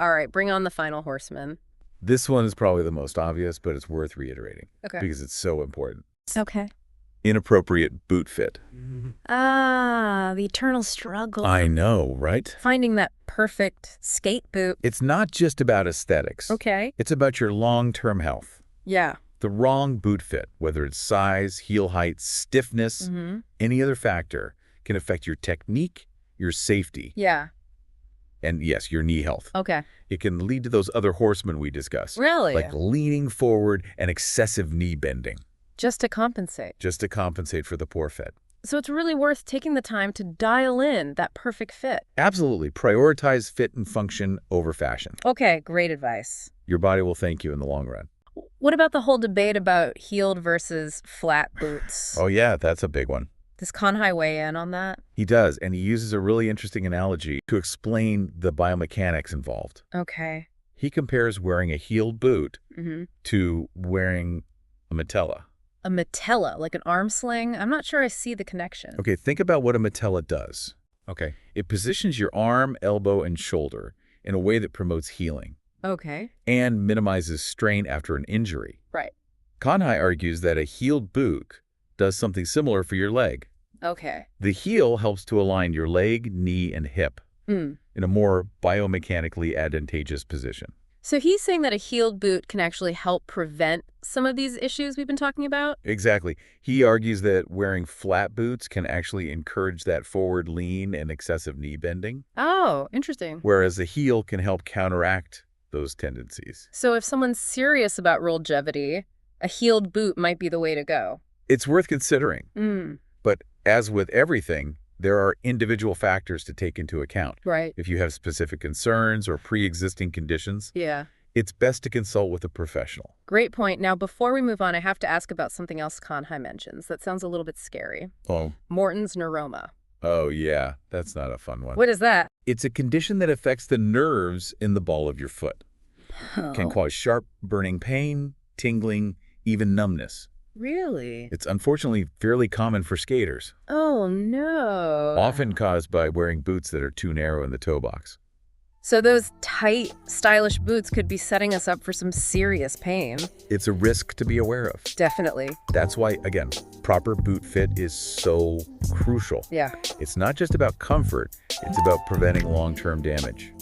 All right, bring on the final horseman. This one is probably the most obvious, but it's worth reiterating because it's so important. Okay. Inappropriate boot fit. Ah, the eternal struggle. I know, right? Finding that perfect skate boot. It's not just about aesthetics. Okay. It's about your long-term health. Yeah. The wrong boot fit, whether it's size, heel height, stiffness, any other factor, can affect your technique, your safety, Yeah. and yes, your knee health. Okay. It can lead to those other horsemen we discussed. Really? Like leaning forward and excessive knee bending. Just to compensate. Just to compensate for the poor fit. So it's really worth taking the time to dial in that perfect fit. Absolutely. Prioritize fit and function over fashion. Okay, great advice. Your body will thank you in the long run. What about the whole debate about heeled versus flat boots? Oh yeah, that's a big one. Does Kanhai weigh in on that? He does, and he uses a really interesting analogy to explain the biomechanics involved. Okay. He compares wearing a heeled boot to wearing a mitella. A mitella, like an arm sling? I'm not sure I see the connection. Okay, think about what a mitella does. Okay, it positions your arm, elbow, and shoulder in a way that promotes healing Okay. and minimizes strain after an injury. Right. Kanhai argues that a heeled boot does something similar for your leg. Okay. The heel helps to align your leg, knee, and hip in a more biomechanically advantageous position. So he's saying that a heeled boot can actually help prevent some of these issues we've been talking about? Exactly. He argues that wearing flat boots can actually encourage that forward lean and excessive knee bending, Oh, interesting. whereas the heel can help counteract those tendencies. So if someone's serious about longevity, a heeled boot might be the way to go. It's worth considering. But as with everything, there are individual factors to take into account. Right. If you have specific concerns or pre-existing conditions, Yeah. it's best to consult with a professional. Great point. Now, before we move on, I have to ask about something else Kanhai mentions. That sounds a little bit scary. Oh. Morton's neuroma. Oh, yeah. That's not a fun one. What is that? It's a condition that affects the nerves in the ball of your foot. Oh. Can cause sharp, burning pain, tingling, even numbness. Really? It's unfortunately fairly common for skaters, Oh, no. often caused by wearing boots that are too narrow in the toe box. So those tight, stylish boots could be setting us up for some serious pain. It's a risk to be aware of. Definitely. That's why, again, proper boot fit is so crucial. Yeah. It's not just about comfort, it's about preventing long-term damage.